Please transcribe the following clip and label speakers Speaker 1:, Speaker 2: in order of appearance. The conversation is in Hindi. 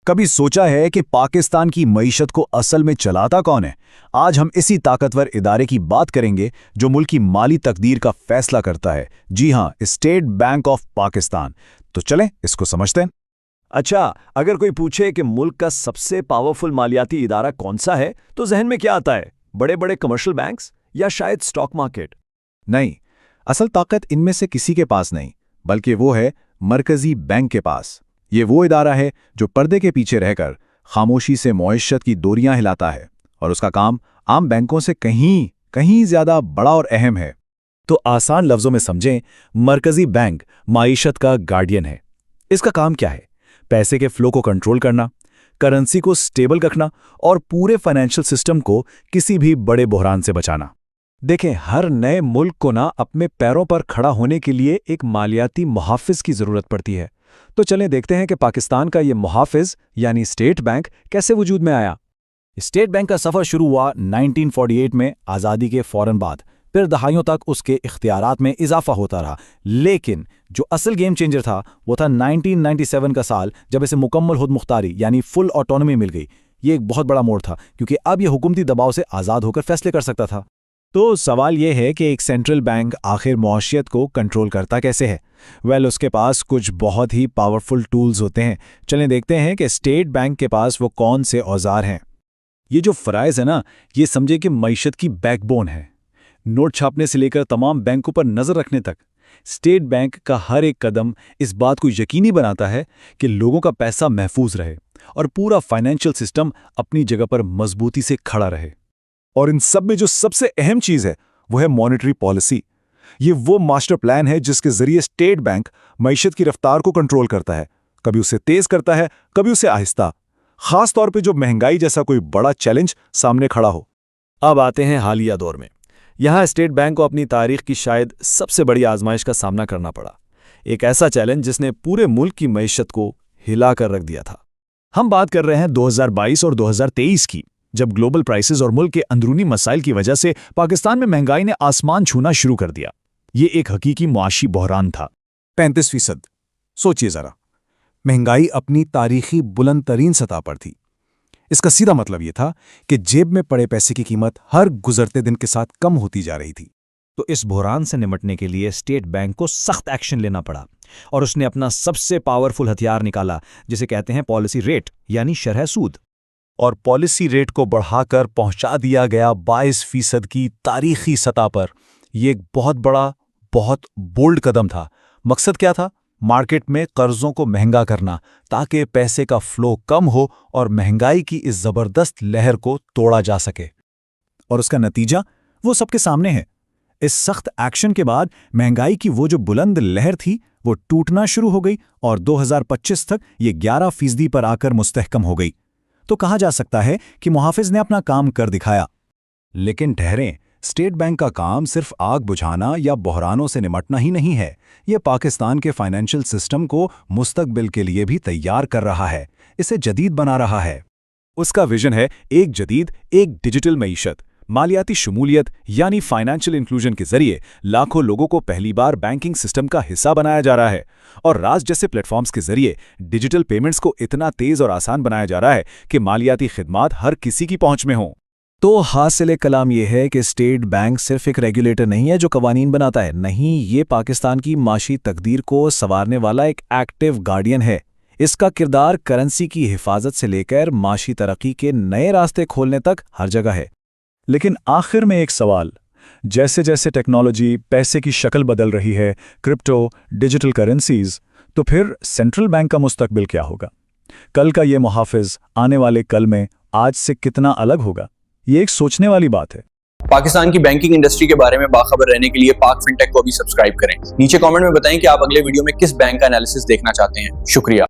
Speaker 1: कभी सोचा है कि पाकिस्तान की मईशत को असल में चलाता कौन है? आज हम इसी ताकतवर इदारे की बात करेंगे जो मुल्क की माली तकदीर का फैसला करता है। जी हां, स्टेट बैंक ऑफ पाकिस्तान। तो चलें इसको समझते हैं।
Speaker 2: अच्छा, अगर कोई पूछे कि मुल्क का सबसे पावरफुल मालियाती इदारा कौन सा है तो जहन में क्या आता है? बड़े बड़े कमर्शियल बैंक्स या शायद स्टॉक मार्केट?
Speaker 1: नहीं, असल ताकत इनमें से किसी के पास नहीं, बल्कि वो है मरकजी बैंक के पास। ये वो इदारा है जो पर्दे के पीछे रहकर खामोशी से मईशत की डोरियां हिलाता है, और उसका काम आम बैंकों से कहीं कहीं ज्यादा बड़ा और अहम है।
Speaker 3: तो आसान लफ्जों में समझें, मरकजी बैंक माईशत का गार्डियन है। इसका काम क्या है? पैसे के फ्लो को कंट्रोल करना, करेंसी को स्टेबल रखना और पूरे फाइनेंशियल सिस्टम को किसी भी बड़े बहरान से बचाना।
Speaker 2: देखें, हर नए मुल्क को ना अपने पैरों पर खड़ा होने के लिए एक मालियाती मुहाफिज की जरूरत पड़ती है। तो चलें देखते हैं कि पाकिस्तान का ये मुहाफिज यानी स्टेट बैंक कैसे वजूद में आया।
Speaker 3: स्टेट बैंक का सफ़र शुरू हुआ 1948 में, आज़ादी के फौरन बाद। फिर दहाइयों तक उसके इख्तियारात में इजाफा होता रहा, लेकिन जो असल गेम चेंजर था वो था 1997 का साल, जब इसे मुकम्मल खुद मुख्तारी यानी फुल ऑटोनॉमी मिल गई। ये एक बहुत बड़ा मोड़ था, क्योंकि अब ये हुकूमती दबाव से आज़ाद होकर फैसले कर सकता था।
Speaker 2: तो सवाल यह है कि एक सेंट्रल बैंक आखिर मौशियत को कंट्रोल करता कैसे है? उसके पास कुछ बहुत ही पावरफुल टूल्स होते हैं। चलें देखते हैं कि स्टेट बैंक के पास वो कौन से औजार हैं।
Speaker 3: ये जो फ़राइज़ है ना, ये समझे कि मईशत की बैकबोन है। नोट छापने से लेकर तमाम बैंकों पर नज़र रखने तक, स्टेट बैंक का हर एक कदम इस बात को यकीनी बनाता है कि लोगों का पैसा महफूज रहे और पूरा फाइनेंशियल सिस्टम अपनी जगह पर मजबूती से खड़ा रहे।
Speaker 1: और इन सब में जो सबसे अहम चीज है वो है मॉनेटरी पॉलिसी। ये वो मास्टर प्लान है जिसके जरिए स्टेट बैंक मईशत की रफ्तार को कंट्रोल करता है। कभी उसे तेज करता है, कभी उसे आहिस्ता, खास तौर पे जो महंगाई जैसा कोई बड़ा चैलेंज सामने खड़ा हो।
Speaker 2: अब आते हैं हालिया दौर में। यहाँ स्टेट बैंक को अपनी तारीख की शायद सबसे बड़ी आजमाइश का सामना करना पड़ा। एक ऐसा चैलेंज जिसने पूरे मुल्क की मईशत को हिला कर रख दिया था।
Speaker 3: हम बात कर रहे हैं 2022 और 2023 की, जब ग्लोबल प्राइसेस और मुल्क के अंदरूनी मसाइल की वजह से पाकिस्तान में महंगाई ने आसमान छूना शुरू कर दिया। ये एक हकीकी मुआशी बहरान था।
Speaker 1: 35%। सोचिए जरा, महंगाई अपनी तारीखी बुलंद तरीन सतह पर थी। इसका सीधा मतलब यह था कि जेब में पड़े पैसे की कीमत हर गुजरते दिन के साथ कम होती जा रही थी।
Speaker 3: तो इस बहरान से निपटने के लिए स्टेट बैंक को सख्त एक्शन लेना पड़ा, और उसने अपना सबसे पावरफुल हथियार निकाला, जिसे कहते हैं पॉलिसी रेट यानी शरह सूद।
Speaker 1: और पॉलिसी रेट को बढ़ाकर पहुंचा दिया गया 22% की तारीखी सतह पर। यह एक बहुत बड़ा, बहुत बोल्ड कदम था। मकसद क्या था? मार्केट में कर्जों को महंगा करना, ताकि पैसे का फ्लो कम हो और महंगाई की इस जबरदस्त लहर को तोड़ा जा सके।
Speaker 3: और उसका नतीजा वो सबके सामने है। इस सख्त एक्शन के बाद महंगाई की वो जो बुलंद लहर थी वो टूटना शुरू हो गई, और 2025 तक ये 11% पर आकर मुस्तहकम हो गई। तो कहा जा सकता है कि मुहाफिज ने अपना काम कर दिखाया।
Speaker 1: लेकिन ठहरें, स्टेट बैंक का काम सिर्फ आग बुझाना या बहरानों से निपटना ही नहीं है। यह पाकिस्तान के फाइनेंशियल सिस्टम को मुस्तकबिल के लिए भी तैयार कर रहा है, इसे जदीद बना रहा है।
Speaker 2: उसका विजन है एक जदीद, एक डिजिटल मईशत। मालियाती शमूलियत यानी फाइनेंशियल इंक्लूजन के जरिए लाखों लोगों को पहली बार बैंकिंग सिस्टम का हिस्सा बनाया जा रहा है, और राज जैसे प्लेटफॉर्म्स के जरिए डिजिटल पेमेंट्स को इतना तेज और आसान बनाया जा रहा है कि मालियाती खिदमात हर किसी की पहुंच में हों।
Speaker 3: तो हासिल कलाम यह है कि स्टेट बैंक सिर्फ एक रेगुलेटर नहीं है जो कवानीन बनाता है। नहीं, ये पाकिस्तान की माशी तकदीर को संवारने वाला एक एक्टिव गार्डियन है। इसका किरदार करेंसी की हिफाजत से लेकर माशी तरक्की के नए रास्ते खोलने तक हर जगह है।
Speaker 1: लेकिन आखिर में एक सवाल, जैसे जैसे टेक्नोलॉजी, पैसे की शक्ल बदल रही है, क्रिप्टो, डिजिटल करेंसीज, तो फिर सेंट्रल बैंक का मुस्तकबिल क्या होगा? कल का ये मुहाफिज आने वाले कल में आज से कितना अलग होगा? ये एक सोचने वाली बात है।
Speaker 4: पाकिस्तान की बैंकिंग इंडस्ट्री के बारे में बाखबर रहने के लिए पाक फिनटेक को भी सब्सक्राइब करें। नीचे कमेंट में बताएं कि आप अगले वीडियो में किस बैंक का एनालिसिस देखना चाहते हैं। शुक्रिया।